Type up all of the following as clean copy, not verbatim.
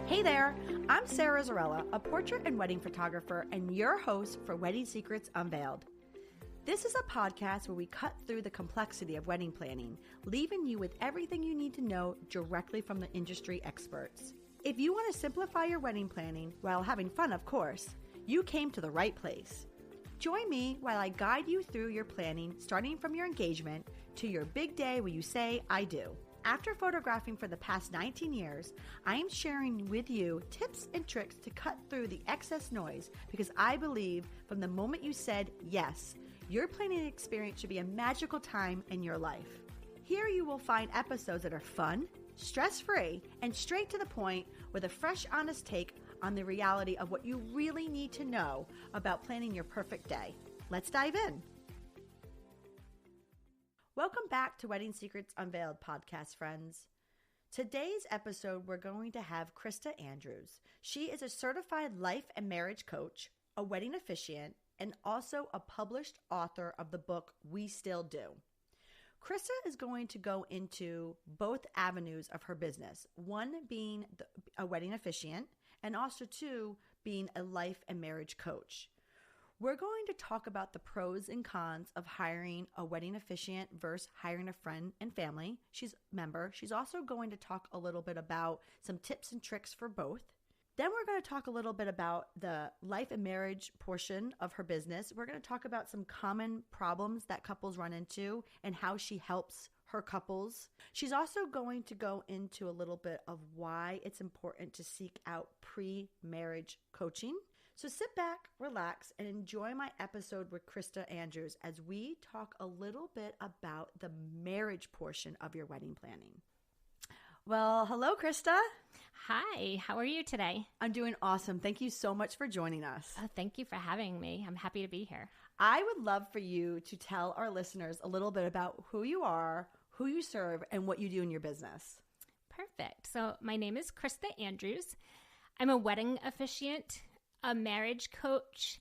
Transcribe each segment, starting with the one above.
Hey there, I'm Sarah Zarella, a portrait and wedding photographer and your host for Wedding Secrets Unveiled. This is a podcast where we cut through the complexity of wedding planning, leaving you with everything you need to know directly from the industry experts. If you want to simplify your wedding planning while having fun, of course, you came to the right place. Join me while I guide you through your planning, starting from your engagement to your big day where you say, I do. After photographing for the past 19 years, I am sharing with you tips and tricks to cut through the excess noise because I believe from the moment you said yes, your planning experience should be a magical time in your life. Here you will find episodes that are fun, stress-free, and straight to the point with a fresh, honest take on the reality of what you really need to know about planning your perfect day. Let's dive in. Welcome back to Wedding Secrets Unveiled podcast, friends. Today's episode, we're going to have Christa Andrews. She is a certified life and marriage coach, a wedding officiant, and also a published author of the book We Still Do. Christa is going to go into both avenues of her business, one being a wedding officiant, and also two, being a life and marriage coach. We're going to talk about the pros and cons of hiring a wedding officiant versus hiring a friend and family. She's also going to talk a little bit about some tips and tricks for both. Then we're going to talk a little bit about the life and marriage portion of her business. We're going to talk about some common problems that couples run into and how she helps her couples. She's also going to go into a little bit of why it's important to seek out pre-marriage coaching. So sit back, relax, and enjoy my episode with Christa Andrews as we talk a little bit about the marriage portion of your wedding planning. Well, hello, Christa. Hi, how are you today? I'm doing awesome. Thank you so much for joining us. Thank you for having me. I'm happy to be here. I would love for you to tell our listeners a little bit about who you are, who you serve, and what you do in your business. Perfect. So my name is Christa Andrews. I'm a wedding officiant, a marriage coach,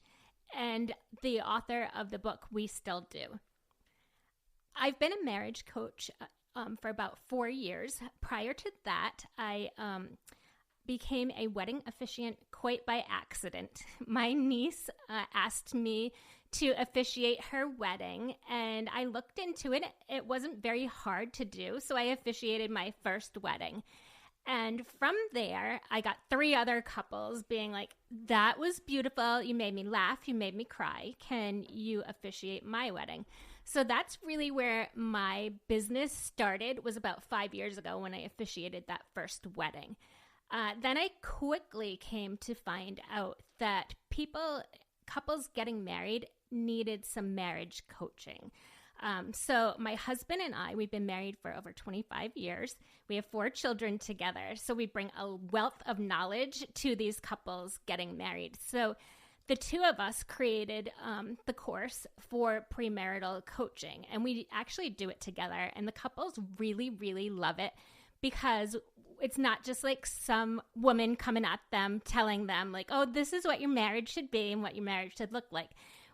and the author of the book We Still Do. I've been a marriage coach for about 4 years. Prior to that, I became a wedding officiant quite by accident. My niece asked me to officiate her wedding, and I looked into it. It wasn't very hard to do, so I officiated my first wedding. And from there, I got 3 other couples being like, that was beautiful. You made me laugh. You made me cry. Can you officiate my wedding? So that's really where my business started, was about 5 years ago when I officiated that first wedding. Then I quickly came to find out that couples getting married needed some marriage coaching. So my husband and I, we've been married for over 25 years. We have 4 children together. So we bring a wealth of knowledge to these couples getting married. So the two of us created the course for premarital coaching, and we actually do it together. And the couples really, really love it because it's not just like some woman coming at them telling them like, oh, this is what your marriage should be and what your marriage should look like.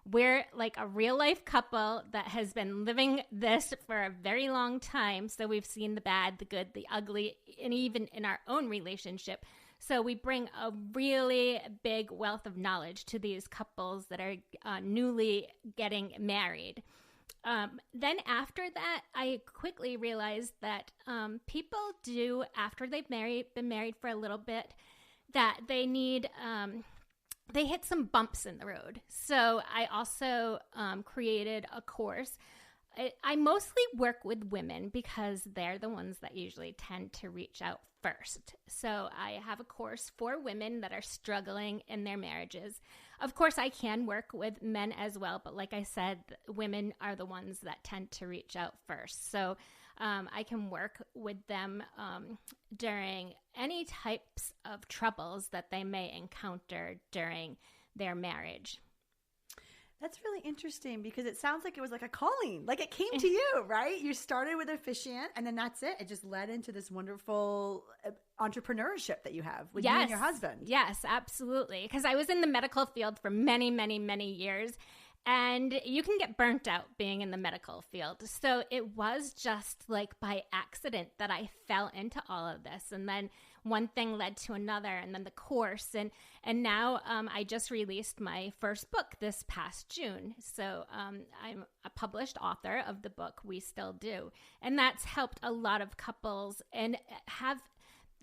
We're like a real life couple that has been living this for a very long time. So we've seen the bad, the good, the ugly, and even in our own relationship. So we bring a really big wealth of knowledge to these couples that are newly getting married. Then after that, I quickly realized that people do, after they've been married for a little bit, that they need... they hit some bumps in the road. So I also created a course. I mostly work with women because they're the ones that usually tend to reach out first. So I have a course for women that are struggling in their marriages. Of course, I can work with men as well, but like I said, women are the ones that tend to reach out first. So I can work with them during any types of troubles that they may encounter during their marriage. That's really interesting because it sounds like it was like a calling, like it came to you, right? You started with officiant and then that's it. It just led into this wonderful entrepreneurship that you have with you and your husband. Yes, absolutely. Because I was in the medical field for many, many, many years. And you can get burnt out being in the medical field. So it was just like by accident that I fell into all of this. And then one thing led to another, and then the course. And now I just released my first book this past June. So I'm a published author of the book We Still Do. And that's helped a lot of couples and have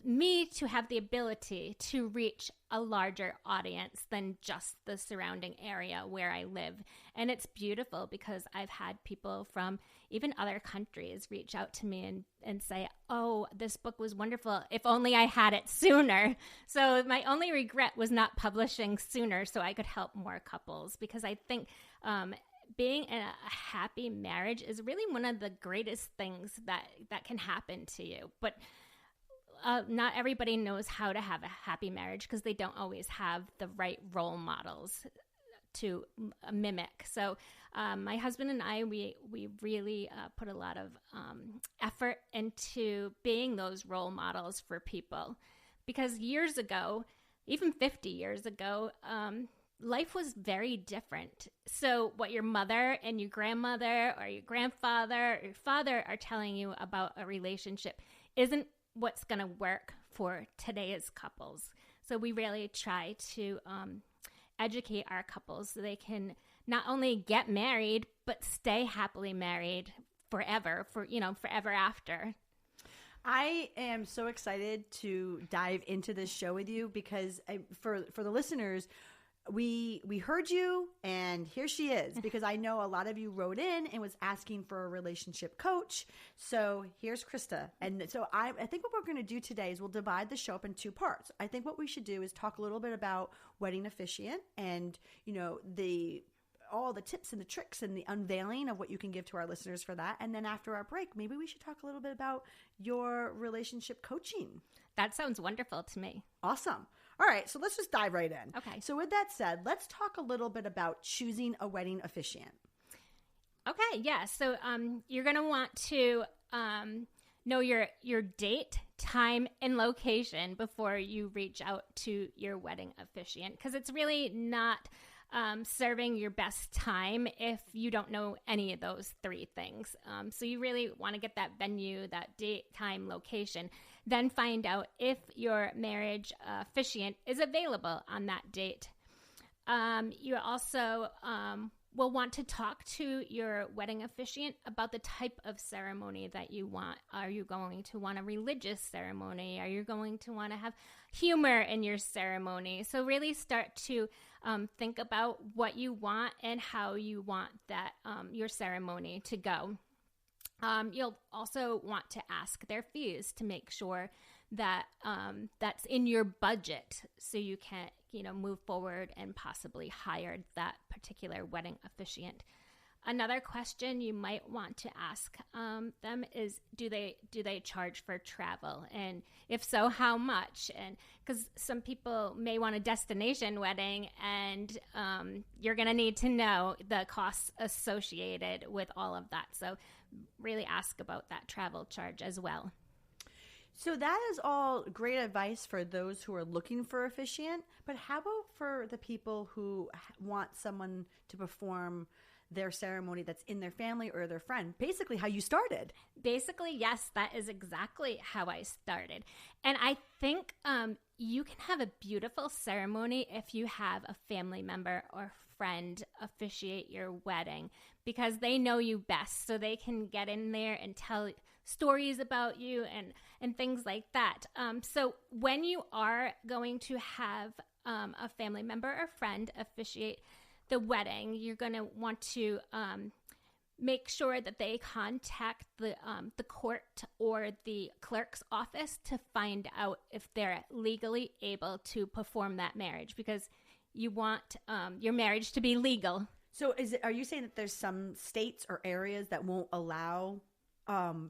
me to have the ability to reach a larger audience than just the surrounding area where I live. And it's beautiful because I've had people from even other countries reach out to me and say, oh, this book was wonderful. If only I had it sooner. So my only regret was not publishing sooner so I could help more couples, because I think being in a happy marriage is really one of the greatest things that can happen to you. But not everybody knows how to have a happy marriage because they don't always have the right role models to mimic. So my husband and I, we really put a lot of effort into being those role models for people, because years ago, even 50 years ago, life was very different. So what your mother and your grandmother or your grandfather or your father are telling you about a relationship isn't what's going to work for today's couples. So we really try to educate our couples so they can not only get married, but stay happily married forever, forever after. I am so excited to dive into this show with you because for the listeners, we heard you, and here she is, because I know a lot of you wrote in and was asking for a relationship coach. So here's Christa. And so I think what we're going to do today is we'll divide the show up in two parts. I think what we should do is talk a little bit about Wedding Officiant and, all the tips and the tricks and the unveiling of what you can give to our listeners for that. And then after our break, maybe we should talk a little bit about your relationship coaching. That sounds wonderful to me. Awesome. All right, so let's just dive right in. Okay. So with that said, let's talk a little bit about choosing a wedding officiant. Okay, yeah. So you're going to want to know your date, time, and location before you reach out to your wedding officiant, because it's really not serving your best time if you don't know any of those three things. So you really want to get that venue, that date, time, location. Then find out if your marriage officiant is available on that date. You also will want to talk to your wedding officiant about the type of ceremony that you want. Are you going to want a religious ceremony? Are you going to want to have humor in your ceremony? So really start to think about what you want and how you want that your ceremony to go. You'll also want to ask their fees to make sure that that's in your budget, so you can move forward and possibly hire that particular wedding officiant. Another question you might want to ask them is, do they charge for travel? And if so, how much? And because some people may want a destination wedding, and you're going to need to know the costs associated with all of that. So really ask about that travel charge as well. So that is all great advice for those who are looking for officiant. But how about for the people who want someone to perform their ceremony that's in their family or their friend? Basically how you started. Basically, yes, that is exactly how I started. And I think you can have a beautiful ceremony if you have a family member or friend officiate your wedding, because they know you best, so they can get in there and tell stories about you and things like that. So when you are going to have a family member or friend officiate the wedding, you're going to want to make sure that they contact the court or the clerk's office to find out if they're legally able to perform that marriage, because you want your marriage to be legal. So are you saying that there's some states or areas that won't allow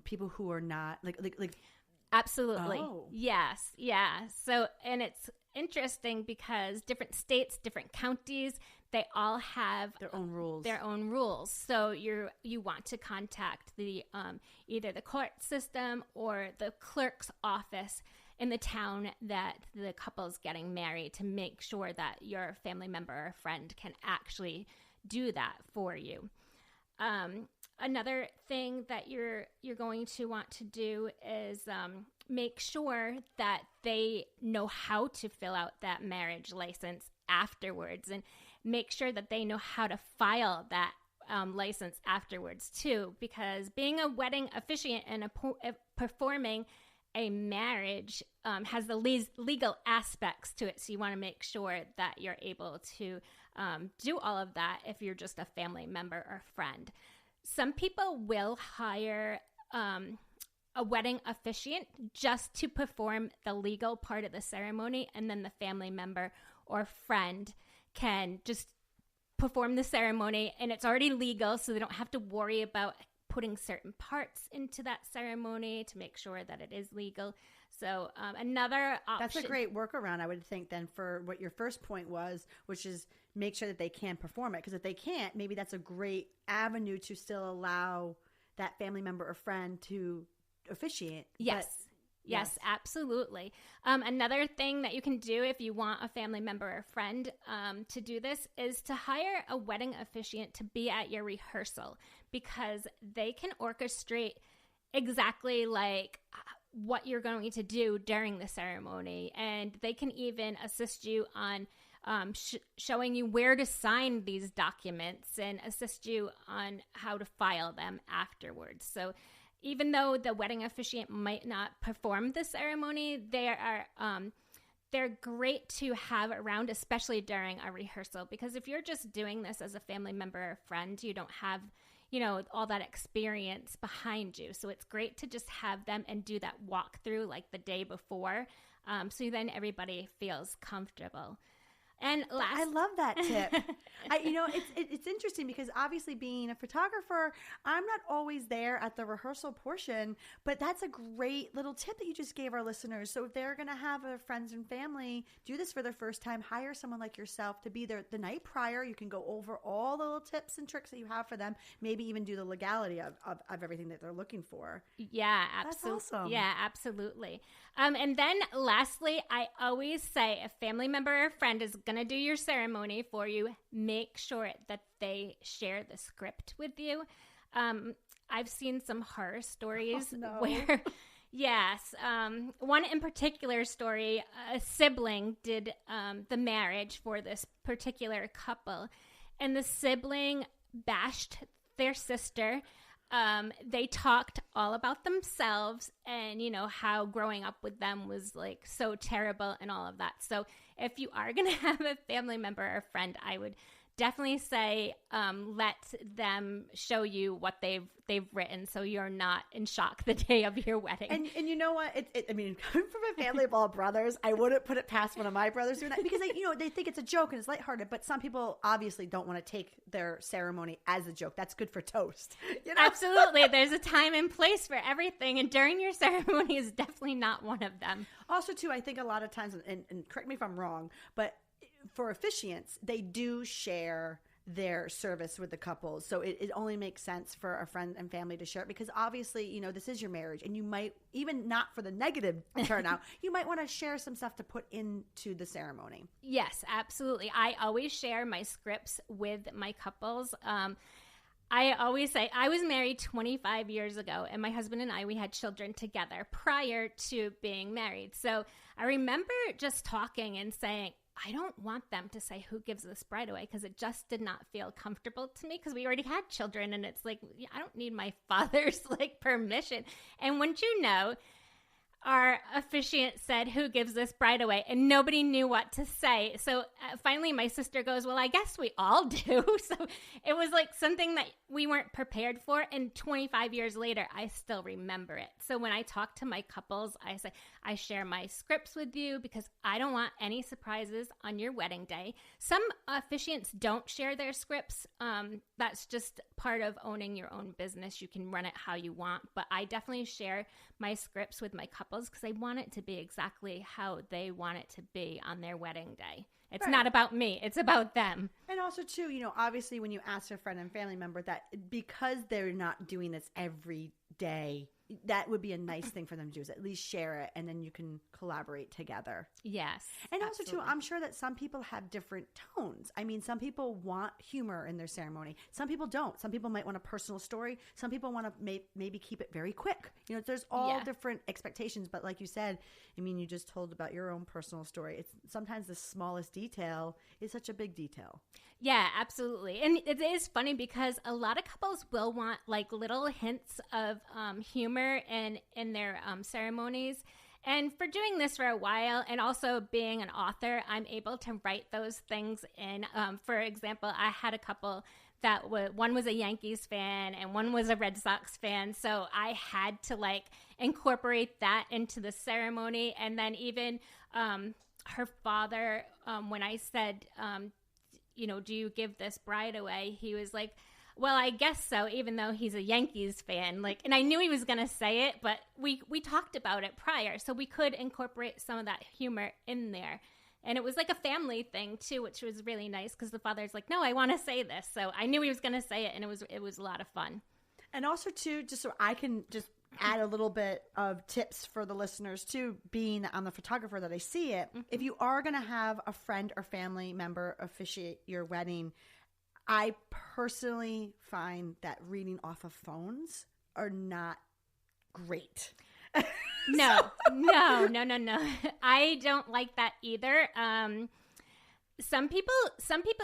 people who are not like Absolutely. Oh. Yes. Yeah. So, and it's interesting because different states, different counties, they all have their own rules. So you want to contact the either the court system or the clerk's office in the town that the couple's getting married, to make sure that your family member or friend can actually do that for you. Another thing that you're going to want to do is make sure that they know how to fill out that marriage license afterwards, and make sure that they know how to file that license afterwards too, because being a wedding officiant and performing a marriage has the legal aspects to it. So you want to make sure that you're able to do all of that if you're just a family member or friend. Some people will hire a wedding officiant just to perform the legal part of the ceremony, and then the family member or friend can just perform the ceremony, and it's already legal, so they don't have to worry about putting certain parts into that ceremony to make sure that it is legal. So another option. That's a great workaround, I would think, then, for what your first point was, which is make sure that they can perform it. Because if they can't, maybe that's a great avenue to still allow that family member or friend to officiate. Yes. Yes, absolutely. Another thing that you can do if you want a family member or friend to do this is to hire a wedding officiant to be at your rehearsal, because they can orchestrate exactly like what you're going to do during the ceremony, and they can even assist you on showing you where to sign these documents and assist you on how to file them afterwards. So even though the wedding officiant might not perform the ceremony, they're great to have around, especially during a rehearsal, because if you're just doing this as a family member or friend, you don't have, all that experience behind you. So it's great to just have them and do that walkthrough like the day before, so then everybody feels comfortable. And I love that tip. It's interesting because obviously being a photographer, I'm not always there at the rehearsal portion, but that's a great little tip that you just gave our listeners. So if they're going to have their friends and family do this for their first time, hire someone like yourself to be there the night prior. You can go over all the little tips and tricks that you have for them, maybe even do the legality of everything that they're looking for. Yeah, absolutely. That's awesome. Yeah, absolutely. And then lastly, I always say a family member or friend is going to do your ceremony for you. Make sure that they share the script with you. I've seen some horror stories where, yes, one in particular story, a sibling did the marriage for this particular couple, and the sibling bashed their sister. They talked all about themselves and, how growing up with them was like so terrible and all of that. So if you are going to have a family member or friend, I would definitely say let them show you what they've written, so you're not in shock the day of your wedding. And you know what? Coming from a family of all brothers, I wouldn't put it past one of my brothers doing that, because they think it's a joke and it's lighthearted. But some people obviously don't want to take their ceremony as a joke. That's good for toast. Absolutely. There's a time and place for everything, and during your ceremony is definitely not one of them. Also, too, I think a lot of times, and correct me if I'm wrong, but for officiants, they do share their service with the couples. So it only makes sense for a friend and family to share it, because obviously, this is your marriage, and you might, even not for the negative turnout, you might want to share some stuff to put into the ceremony. Yes, absolutely. I always share my scripts with my couples. I always say I was married 25 years ago, and my husband and I, we had children together prior to being married. So I remember just talking and saying, I don't want them to say who gives this bride away, because it just did not feel comfortable to me, because we already had children, and it's like, I don't need my father's permission. And wouldn't you know, our officiant said, who gives this bride away? And nobody knew what to say. So finally my sister goes, well, I guess we all do. So it was like something that we weren't prepared for. And 25 years later, I still remember it. So when I talk to my couples, I say, I share my scripts with you because I don't want any surprises on your wedding day. Some officiants don't share their scripts. That's just part of owning your own business. You can run it how you want. But I definitely share my scripts with my couples because I want it to be exactly how they want it to be on their wedding day. It's not about me. It's about them. And also, too, obviously when you ask a friend and family member that, because they're not doing this every day that would be a nice thing for them to do, is at least share it, and then you can collaborate together. Yes. And absolutely. also, too, I'm sure that some people have different tones. I mean, some people want humor in their ceremony. Some people don't. Some people might want a personal story. Some people want to maybe keep it very quick. You know, there's all different expectations. But like you said, I mean, you just told about your own personal story. It's sometimes the smallest detail is such a big detail. Yeah, absolutely. And it is funny because a lot of couples will want like little hints of humor in their ceremonies. And for doing this for a while, and also being an author, I'm able to write those things in. For example, I had a couple that one was a Yankees fan and one was a Red Sox fan. So I had to like incorporate that into the ceremony. And then even her father, when I said, you know, do you give this bride away? He was like, well, I guess so, even though he's a Yankees fan. Like, and I knew he was going to say it, but we talked about it prior, so we could incorporate some of that humor in there. And it was like a family thing too, which was really nice because the father's like, no, I want to say this. So I knew he was going to say it, and it was a lot of fun. And also too, just so I can just add a little bit of tips for the listeners too, being I'm the photographer that I see it. Mm-hmm. If you are going to have a friend or family member officiate your wedding, I personally find that reading off of phones are not great. No. I don't like that either. Some people,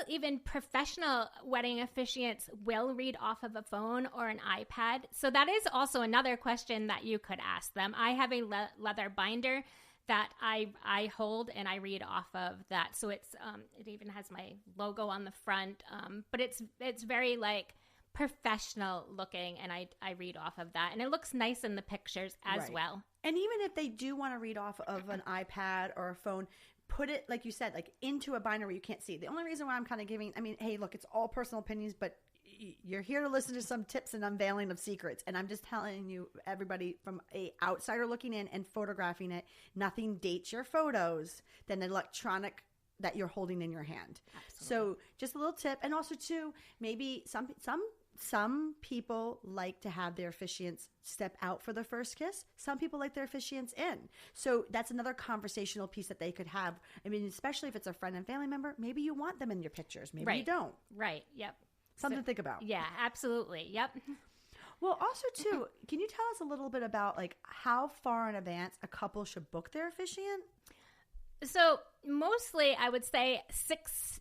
even professional wedding officiants, will read off of a phone or an iPad. So that is also another question that you could ask them. I have a leather binder that I hold, and I read off of that. So it's it even has my logo on the front, but it's very like professional looking, and I read off of that, and it looks nice in the pictures as well. And even if they do want to read off of an iPad or a phone, put it, like you said, like into a binder where you can't see. The only reason why I'm kind of giving, I mean, hey, look, it's all personal opinions, but you're here to listen to some tips and unveiling of secrets. And I'm just telling you, everybody, from a outsider looking in and photographing it, nothing dates your photos than the electronic that you're holding in your hand. Absolutely. So just a little tip. And also too, maybe some people like to have their officiants step out for the first kiss. Some people like their officiants in. So that's another conversational piece that they could have. I mean, especially if it's a friend and family member, maybe you want them in your pictures. Maybe you don't. Right. Yep. Something to think about. Yeah, absolutely. Yep. Well, also too, can you tell us a little bit about like how far in advance a couple should book their officiant? So mostly I would say 6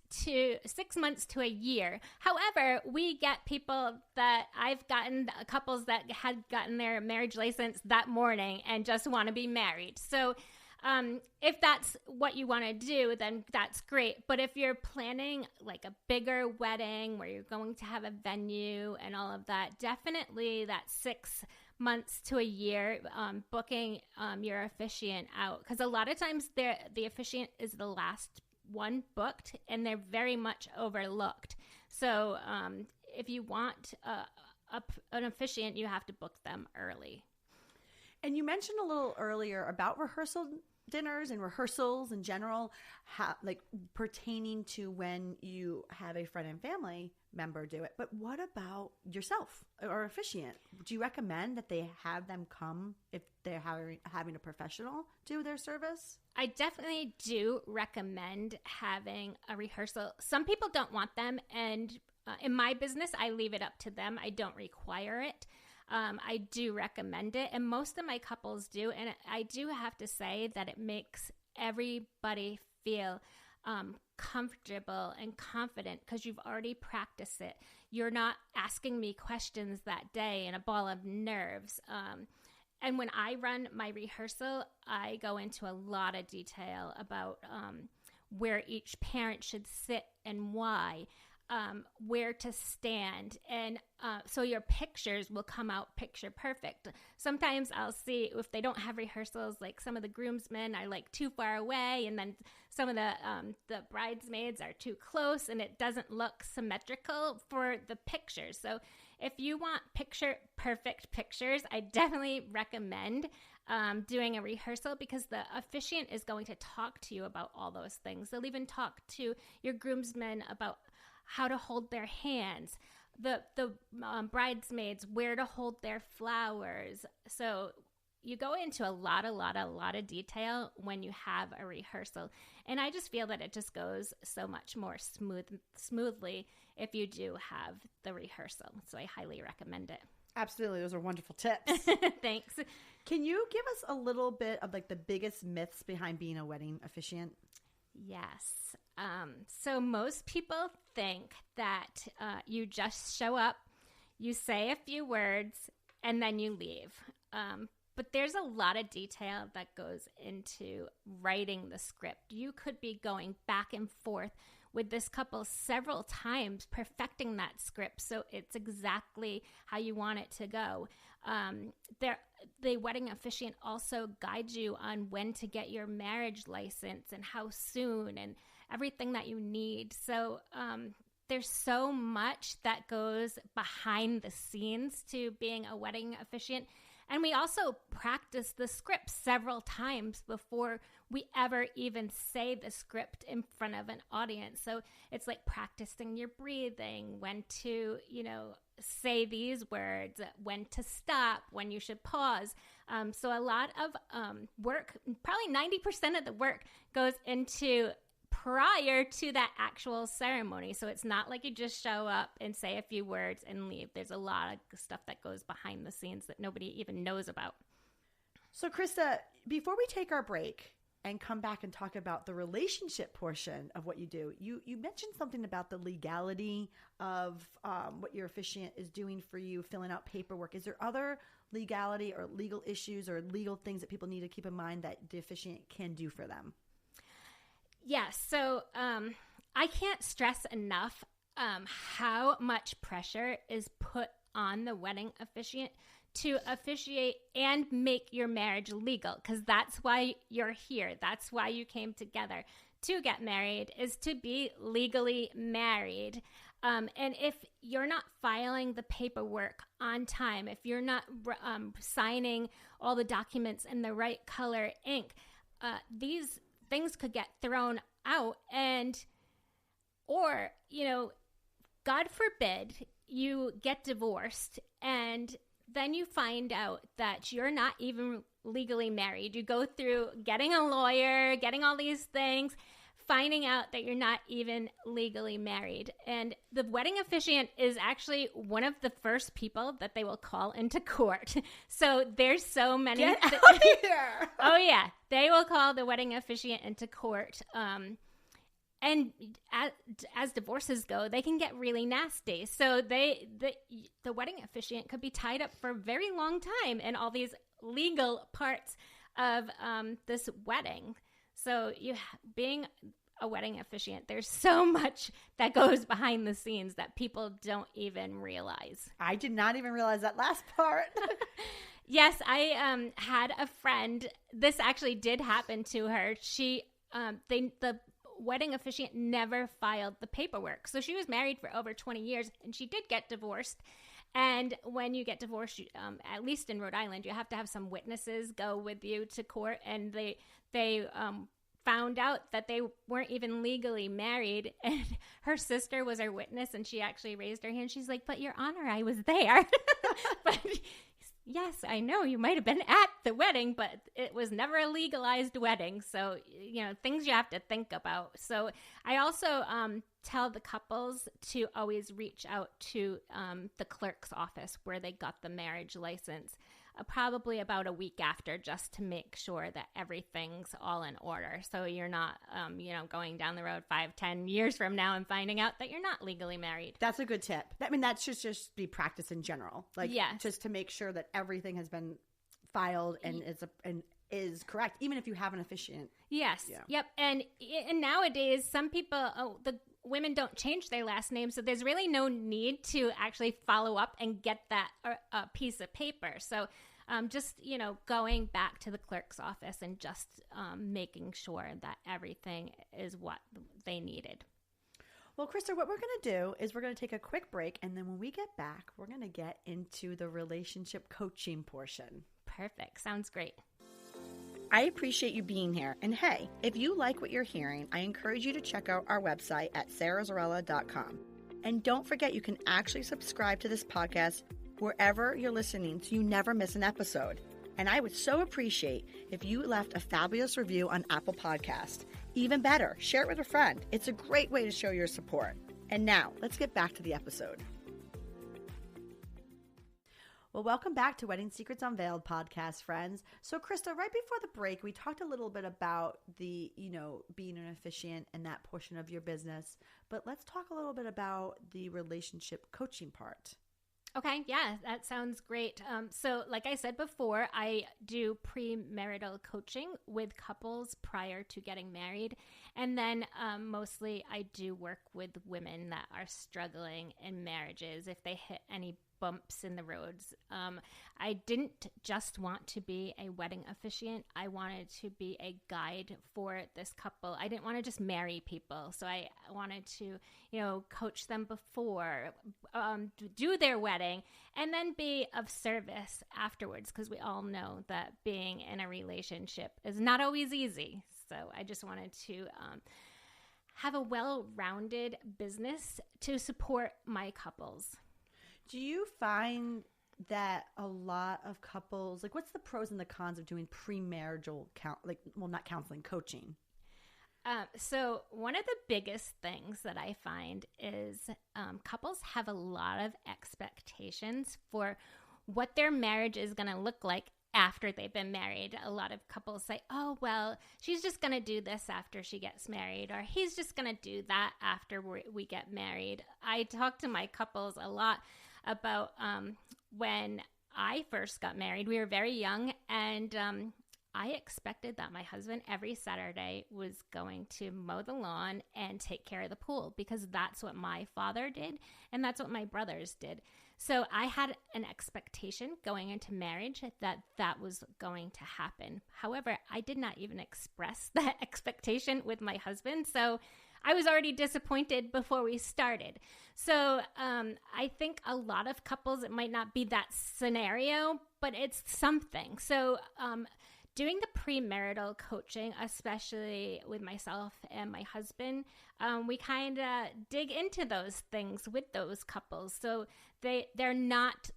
months to a year. However, we get people that I've gotten, couples that had gotten their marriage license that morning and just want to be married. So if that's what you want to do, then that's great. But if you're planning like a bigger wedding where you're going to have a venue and all of that, definitely that 6 months to a year, booking your officiant out. Because a lot of times the officiant is the last one booked, and they're very much overlooked. So if you want an officiant, you have to book them early. And you mentioned a little earlier about rehearsal dinners and rehearsals in general, like pertaining to when you have a friend and family member do it. But what about yourself or officiant? Do you recommend that they have them come if they're having a professional do their service? I definitely do recommend having a rehearsal. Some people don't want them, and in my business, I leave it up to them. I don't require it. I do recommend it, and most of my couples do, and I do have to say that it makes everybody feel comfortable and confident because you've already practiced it. You're not asking me questions that day in a ball of nerves. And when I run my rehearsal, I go into a lot of detail about where each parent should sit and why. Where to stand, and so your pictures will come out picture perfect. Sometimes I'll see if they don't have rehearsals, like some of the groomsmen are like too far away, and then some of the bridesmaids are too close, and it doesn't look symmetrical for the pictures. So if you want picture perfect pictures, I definitely recommend doing a rehearsal, because the officiant is going to talk to you about all those things. They'll even talk to your groomsmen about how to hold their hands, the bridesmaids, where to hold their flowers. So you go into a lot of detail when you have a rehearsal. And I just feel that it just goes so much more smoothly if you do have the rehearsal. So I highly recommend it. Absolutely. Those are wonderful tips. Thanks. Can you give us a little bit of like the biggest myths behind being a wedding officiant? Yes. So most people think that you just show up, you say a few words, and then you leave. But there's a lot of detail that goes into writing the script. You could be going back and forth with this couple several times, perfecting that script so it's exactly how you want it to go. The wedding officiant also guides you on when to get your marriage license and how soon and everything that you need. So there's so much that goes behind the scenes to being a wedding officiant. And we also practice the script several times before we ever even say the script in front of an audience. So it's like practicing your breathing, when to, say these words, when to stop, when you should pause. So a lot of work, probably 90% of the work goes into prior to that actual ceremony. So it's not like you just show up and say a few words and leave. There's a lot of stuff that goes behind the scenes that nobody even knows about. So Christa, before we take our break and come back and talk about the relationship portion of what you do, you mentioned something about the legality of what your officiant is doing for you, filling out paperwork. Is there other legality or legal issues or legal things that people need to keep in mind that the officiant can do for them? Yes. So I can't stress enough how much pressure is put on the wedding officiant to officiate and make your marriage legal, because that's why you're here. That's why you came together to get married, is to be legally married. And if you're not filing the paperwork on time, if you're not signing all the documents in the right color ink, these things could get thrown out, or God forbid you get divorced and then you find out that you're not even legally married. You go through getting a lawyer, getting all these things, finding out that you're not even legally married. And the wedding officiant is actually one of the first people that they will call into court. So there's so many. Get out of here. Oh, yeah. They will call the wedding officiant into court. And as divorces go, they can get really nasty. So the wedding officiant could be tied up for a very long time in all these legal parts of this wedding. So being a wedding officiant, there's so much that goes behind the scenes that people don't even realize. I did not even realize that last part. Yes, I had a friend. This actually did happen to her. The wedding officiant never filed the paperwork. So she was married for over 20 years, and she did get divorced. And when you get divorced, at least in Rhode Island, you have to have some witnesses go with you to court, and they found out that they weren't even legally married, and her sister was her witness, and she actually raised her hand. She's like, "But Your Honor, I was there." But yes, I know you might have been at the wedding, but it was never a legalized wedding. So, things you have to think about. So I also tell the couples to always reach out to the clerk's office where they got the marriage license, probably about a week after, just to make sure that everything's all in order. So you're not, going down the road 5-10 years from now and finding out that you're not legally married. That's a good tip. I mean, that should just be practice in general. Yes. Just to make sure that everything has been filed and is correct, even if you have an officiant. Yes. Yeah. Yep. And nowadays, some people, the women don't change their last name, so there's really no need to actually follow up and get that piece of paper. So just, going back to the clerk's office and just making sure that everything is what they needed. Well, Christa, what we're going to do is we're going to take a quick break, and then when we get back, we're going to get into the relationship coaching portion. Perfect. Sounds great. I appreciate you being here. And hey, if you like what you're hearing, I encourage you to check out our website at sarahzarella.com. And don't forget, you can actually subscribe to this podcast wherever you're listening so you never miss an episode. And I would so appreciate if you left a fabulous review on Apple Podcast. Even better, share it with a friend. It's a great way to show your support. And now, let's get back to the episode. Well, welcome back to Wedding Secrets Unveiled podcast, friends. So, Christa, right before the break, we talked a little bit about the, being an officiant and that portion of your business. But let's talk a little bit about the relationship coaching part. Okay, yeah, that sounds great. So like I said before, I do premarital coaching with couples prior to getting married. And then mostly I do work with women that are struggling in marriages if they hit any bumps in the roads. I didn't just want to be a wedding officiant. I wanted to be a guide for this couple. I didn't want to just marry people. So I wanted to, coach them before, do their wedding, and then be of service afterwards, because we all know that being in a relationship is not always easy. So I just wanted to have a well-rounded business to support my couples. Do you find that a lot of couples, what's the pros and the cons of doing premarital, not counseling, coaching? So one of the biggest things that I find is couples have a lot of expectations for what their marriage is going to look like after they've been married. A lot of couples say, oh, well, she's just going to do this after she gets married, or he's just going to do that after we get married. I talk to my couples a lot about when I first got married. We were very young, and I expected that my husband every Saturday was going to mow the lawn and take care of the pool, because that's what my father did and that's what my brothers did. So I had an expectation going into marriage that was going to happen. However, I did not even express that expectation with my husband. So I was already disappointed before we started. So I think a lot of couples, it might not be that scenario, but it's something. So doing the premarital coaching, especially with myself and my husband, we kind of dig into those things with those couples. So they're not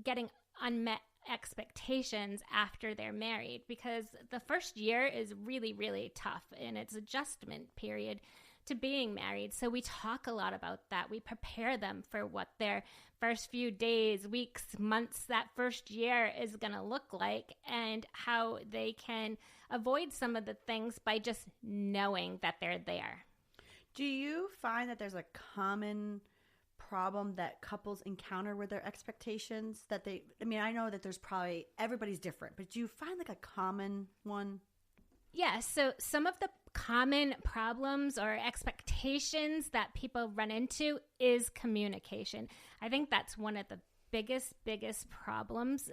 getting unmet expectations after they're married, because the first year is really, really tough and it's adjustment period to being married. So we talk a lot about that. We prepare them for what their first few days, weeks, months, that first year is going to look like, and how they can avoid some of the things by just knowing that they're there. Do you find that there's a common problem that couples encounter with their expectations I know that there's probably, everybody's different, but do you find a common one? Yeah, so some of the common problems or expectations that people run into is communication. I think that's one of the biggest problems,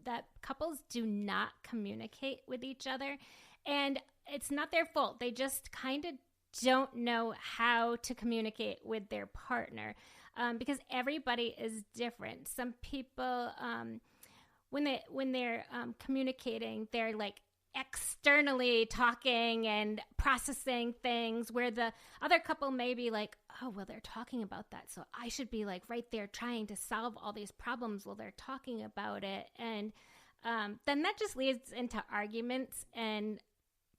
that couples do not communicate with each other. And it's not their fault. They just kind of don't know how to communicate with their partner, because everybody is different. Some people, when they're communicating, they're externally talking and processing things, where the other couple may be oh, well, they're talking about that, so I should be right there trying to solve all these problems while they're talking about it. And then that just leads into arguments and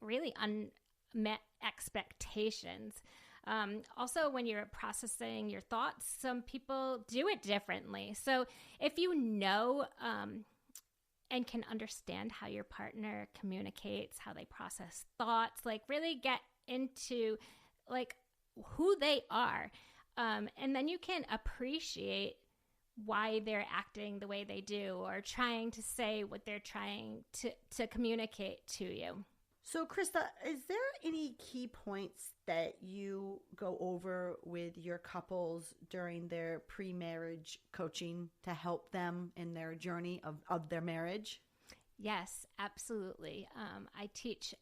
really unmet expectations. Also, when you're processing your thoughts, some people do it differently. So if you know and can understand how your partner communicates, how they process thoughts, really get into who they are. And then you can appreciate why they're acting the way they do, or trying to say what they're trying to communicate to you. So, Christa, is there any key points that you go over with your couples during their pre-marriage coaching to help them in their journey of their marriage? Yes, absolutely. I teach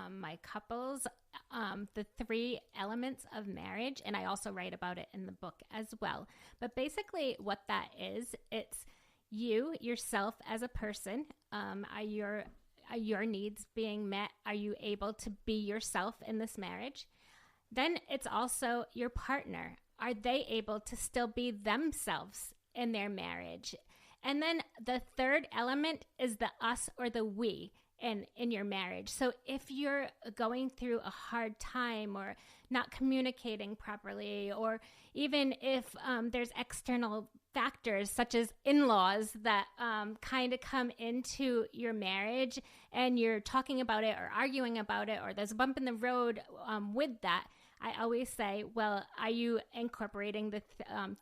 my couples the 3 elements of marriage, and I also write about it in the book as well. But basically what that is, it's yourself as a person. Are your needs being met? Are you able to be yourself in this marriage? Then it's also your partner. are they able to still be themselves in their marriage? And then the third element is the us or the we in your marriage. So if you're going through a hard time or not communicating properly, or even if there's external factors such as in-laws that kind of come into your marriage and you're talking about it or arguing about it, or there's a bump in the road with that, I always say, well, are you incorporating the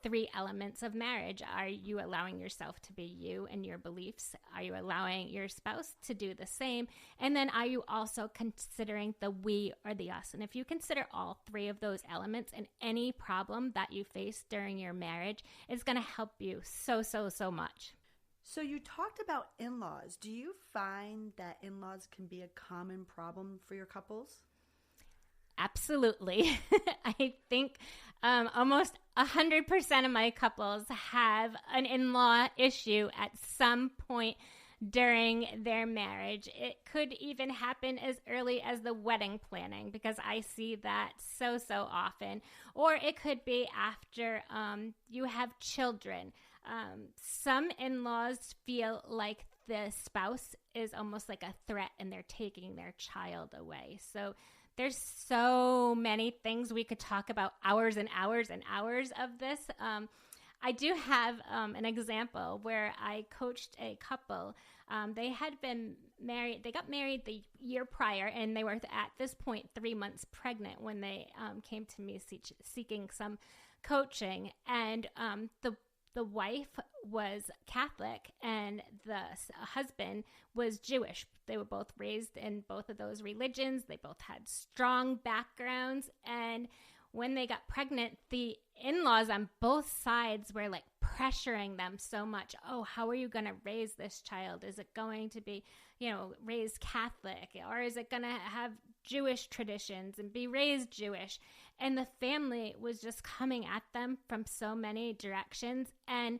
three elements of marriage? Are you allowing yourself to be you and your beliefs? Are you allowing your spouse to do the same? And then are you also considering the we or the us? And if you consider all three of those elements in any problem that you face during your marriage, it's going to help you so much. So you talked about in-laws. Do you find that in-laws can be a common problem for your couples? Absolutely. I think almost 100% of my couples have an in-law issue at some point during their marriage. It could even happen as early as the wedding planning, because I see that so often. Or it could be after you have children. Some in-laws feel like the spouse is almost like a threat and they're taking their child away. So there's so many things we could talk about, hours and hours and hours of this. I do have an example where I coached a couple. They had been married. They got married the year prior, and they were at this point 3 months pregnant when they came to me seeking some coaching. And the wife was Catholic and the husband was Jewish. They were both raised in both of those religions. They both had strong backgrounds. And when they got pregnant, the in-laws on both sides were like pressuring them so much. Oh, how are you going to raise this child? Is it going to be, raised Catholic, or is it going to have Jewish traditions and be raised Jewish? And the family was just coming at them from so many directions. And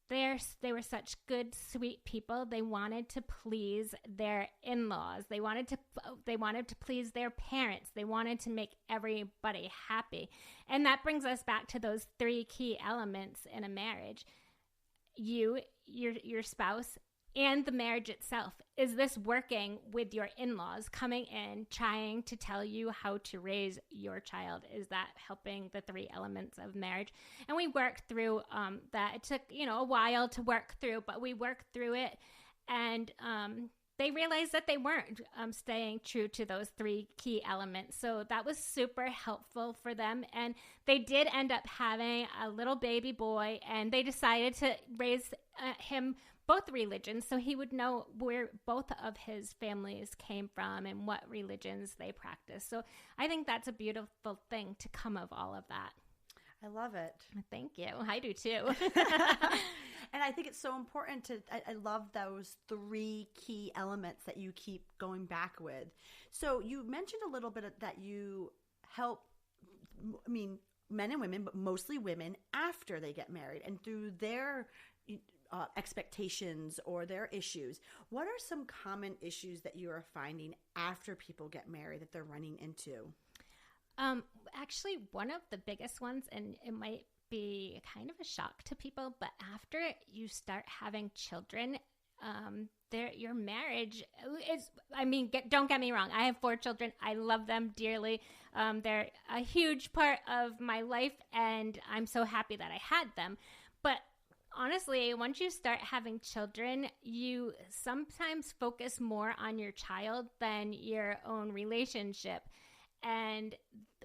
they were such good, sweet people. They wanted to please their in-laws. They wanted to please their parents. They wanted to make everybody happy. And that brings us back to those three key elements in a marriage. You, your spouse, and the marriage itself. Is this working with your in-laws coming in, trying to tell you how to raise your child? Is that helping the three elements of marriage? And we worked through that. It took, a while to work through, but we worked through it. And they realized that they weren't staying true to those three key elements. So that was super helpful for them. And they did end up having a little baby boy, and they decided to raise him both religions, so he would know where both of his families came from and what religions they practice. So I think that's a beautiful thing to come of all of that. I love it. Thank you. I do too. And I think it's so important I love those three key elements that you keep going back with. So you mentioned a little bit that you help, men and women, but mostly women after they get married and through their expectations or their issues. What are some common issues that you are finding after people get married that they're running into? Actually, one of the biggest ones, and it might be kind of a shock to people, but after you start having children, your marriage is, don't get me wrong. I have 4 children. I love them dearly. They're a huge part of my life, and I'm so happy that I had them. But honestly, once you start having children, you sometimes focus more on your child than your own relationship. And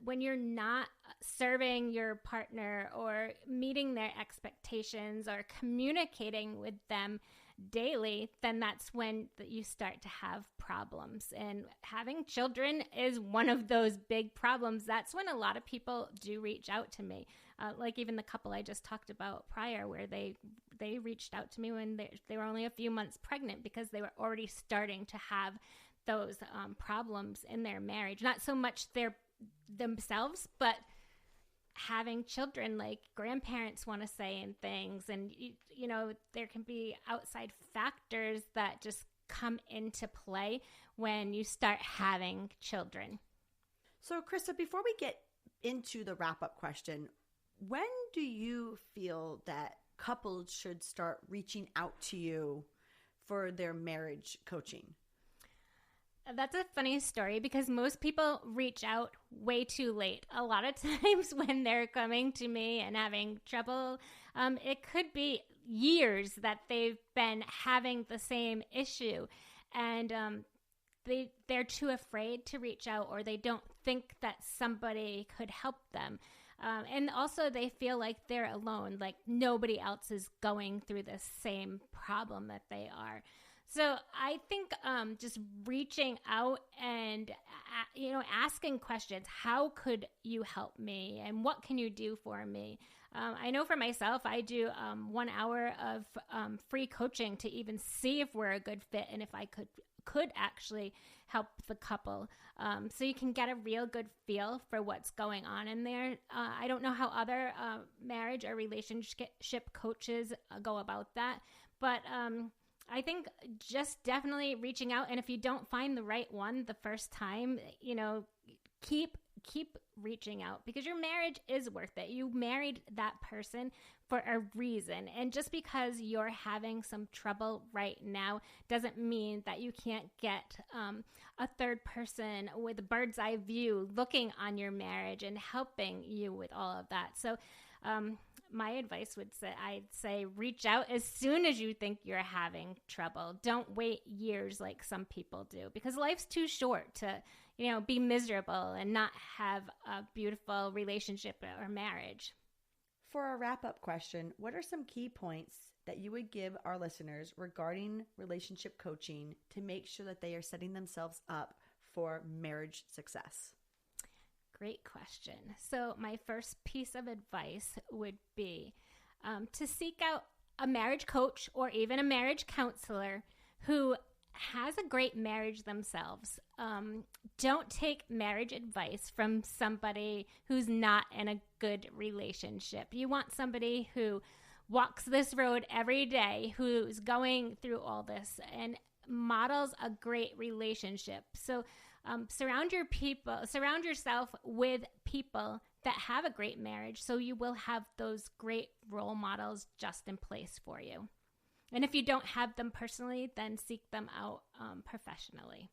when you're not serving your partner or meeting their expectations or communicating with them daily, then that's when you start to have problems. And having children is one of those big problems. That's when a lot of people do reach out to me. Like even the couple I just talked about prior, where they reached out to me when they were only a few months pregnant because they were already starting to have those problems in their marriage. Not so much themselves, but having children, like grandparents want to say in things, and there can be outside factors that just come into play when you start having children. So Christa, before we get into the wrap-up question, When do you feel that couples should start reaching out to you for their marriage coaching? That's a funny story because most people reach out way too late. A lot of times when they're coming to me and having trouble, it could be years that they've been having the same issue. And they're too afraid to reach out, or they don't think that somebody could help them. And also they feel like they're alone, like nobody else is going through the same problem that they are. So I think just reaching out and, asking questions, how could you help me and what can you do for me? I know for myself, I do 1 hour of free coaching to even see if we're a good fit and if I could actually help the couple. So you can get a real good feel for what's going on in there. I don't know how other marriage or relationship coaches go about that, but I think just definitely reaching out. And if you don't find the right one the first time, keep reaching out, because your marriage is worth it. You married that person for a reason. And just because you're having some trouble right now doesn't mean that you can't get a third person with a bird's eye view looking on your marriage and helping you with all of that. So my advice I'd say reach out as soon as you think you're having trouble. Don't wait years like some people do, because life's too short to, be miserable and not have a beautiful relationship or marriage. For our wrap-up question, what are some key points that you would give our listeners regarding relationship coaching to make sure that they are setting themselves up for marriage success? Great question. So my first piece of advice would be to seek out a marriage coach or even a marriage counselor who has a great marriage themselves. Don't take marriage advice from somebody who's not in a good relationship. You want somebody who walks this road every day, who's going through all this and models a great relationship. So surround yourself with people that have a great marriage, so you will have those great role models just in place for you. And if you don't have them personally, then seek them out professionally.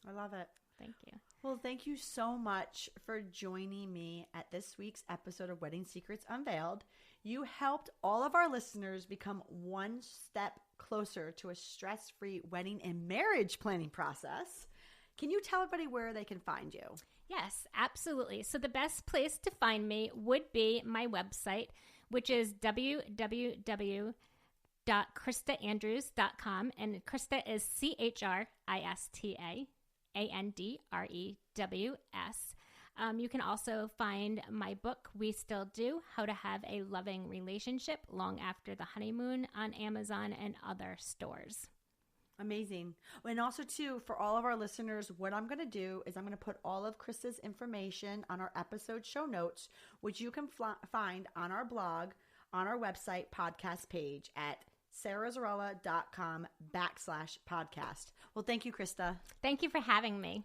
I love it. Thank you. Well, thank you so much for joining me at this week's episode of Wedding Secrets Unveiled. You helped all of our listeners become one step closer to a stress-free wedding and marriage planning process. Can you tell everybody where they can find you? Yes, absolutely. So the best place to find me would be my website, which is www.christaandrews.com. And Christa is CHRISTAANDREWS. You can also find my book, We Still Do, How to Have a Loving Relationship Long After the Honeymoon, on Amazon and other stores. Amazing. And also, too, for all of our listeners, what I'm going to do is I'm going to put all of Christa's information on our episode show notes, which you can find on our blog, on our website podcast page at sarahzarella.com/podcast. Well, thank you, Christa. Thank you for having me.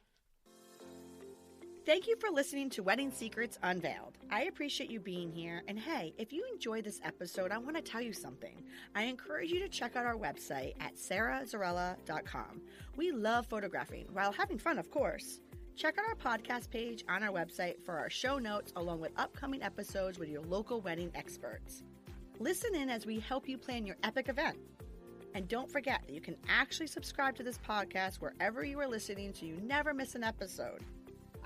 Thank you for listening to Wedding Secrets Unveiled. I appreciate you being here. And hey, if you enjoyed this episode, I want to tell you something. I encourage you to check out our website at sarahzarella.com. We love photographing while having fun, of course. Check out our podcast page on our website for our show notes, along with upcoming episodes with your local wedding experts. Listen in as we help you plan your epic event. And don't forget that you can actually subscribe to this podcast wherever you are listening so you never miss an episode.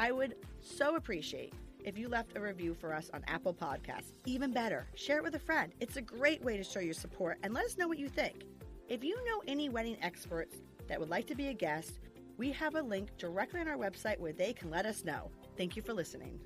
I would so appreciate if you left a review for us on Apple Podcasts. Even better, share it with a friend. It's a great way to show your support, and let us know what you think. If you know any wedding experts that would like to be a guest, we have a link directly on our website where they can let us know. Thank you for listening.